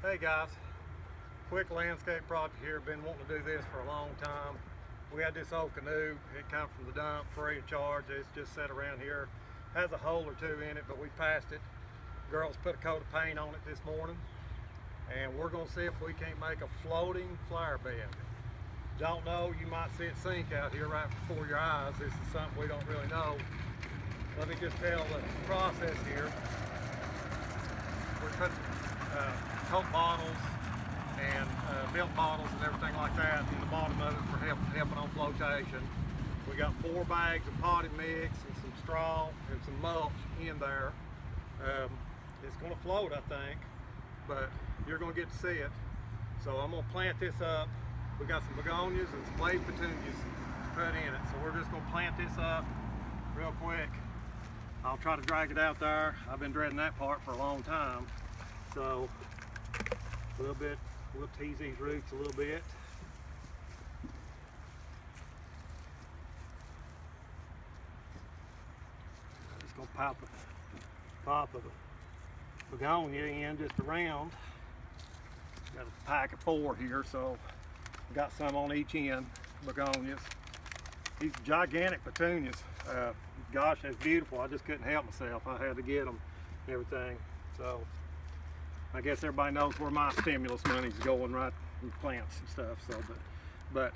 Hey guys, quick landscape project here. Been wanting to do this for a long time. We had this old canoe. It come from the dump free of charge. It's just set around here. Has a hole or two in it, but we passed it. Girls put a coat of paint on it this morning, and we're gonna see if we can't make a floating flower bed. Don't know, you might see it sink out here right before your eyes. This is something we don't really know. Let me just tell the process here. We put some Coke bottles and milk bottles and everything like that in the bottom of it for helping on flotation. We got 4 bags of potting mix and some straw and some mulch in there. It's going to float, I think, but you're going to get to see it. So I'm going to plant this up. We got some begonias and some wave petunias put in it. So we're just going to plant this up real quick. I'll try to drag it out there. I've been dreading that part for a long time. So a little bit, we'll tease these roots a little bit. Just gonna pop a begonia in just around. Got a pack of 4 here, so got some on each end. Begonias. These gigantic petunias. Gosh, that's beautiful. I just couldn't help myself. I had to get them and everything. So I guess everybody knows where my stimulus money's going, right? In plants and stuff. So,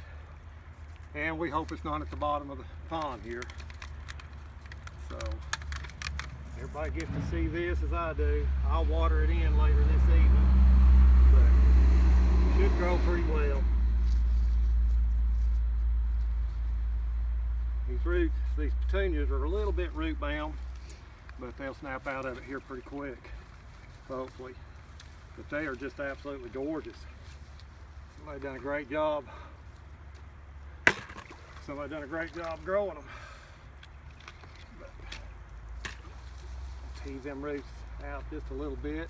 and we hope it's not at the bottom of the pond here. So everybody gets to see this as I do. I'll water it in later this evening, but it should grow pretty well. These roots, these petunias are a little bit root bound, but they'll snap out of it here pretty quick, hopefully. But they are just absolutely gorgeous. Somebody done a great job. Somebody done a great job growing them. But I'll tease them roots out just a little bit.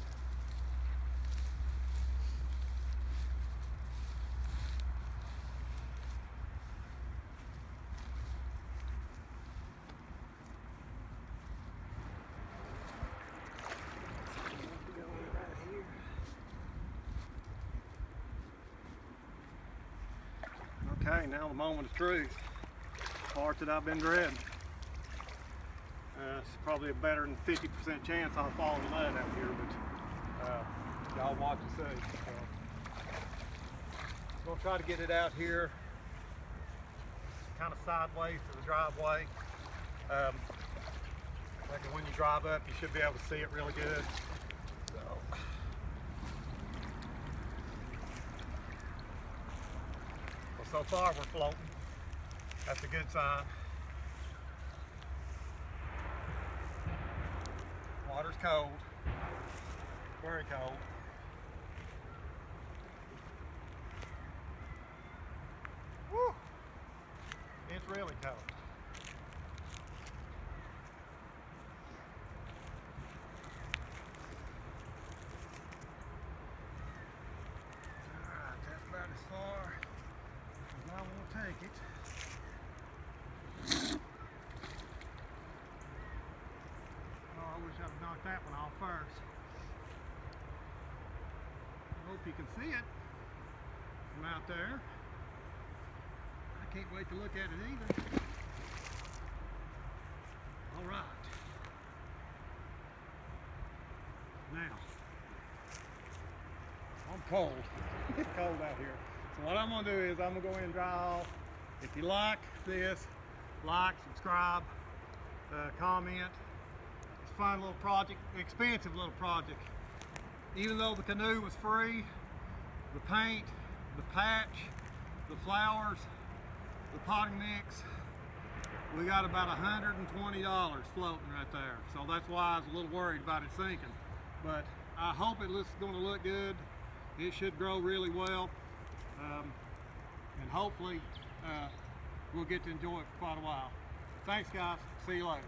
Okay, now the moment of truth. Part that I've been dreading. It's probably a better than 50% chance I'll fall in the mud out here, but y'all watch and see. So, I'm gonna try to get it out here, kind of sideways to the driveway. Like when you drive up, you should be able to see it really good. So far we're floating. That's a good sign. Water's cold, very cold. Woo! It's really cold. Alright, that's about as far. I will take it. Oh, I wish I'd knocked that one off first. I hope you can see it from out there. I can't wait to look at it either. All right. Now, I'm cold. It's cold out here. So what I'm going to do is I'm going to go in and dry off. If you like this, like, subscribe, comment. It's a fun little project, expensive little project. Even though the canoe was free, the paint, the patch, the flowers, the potting mix, we got about $120 floating right there. So that's why I was a little worried about it sinking. But I hope it's going to look good. It should grow really well. And hopefully we'll get to enjoy it for quite a while. Thanks guys, see you later.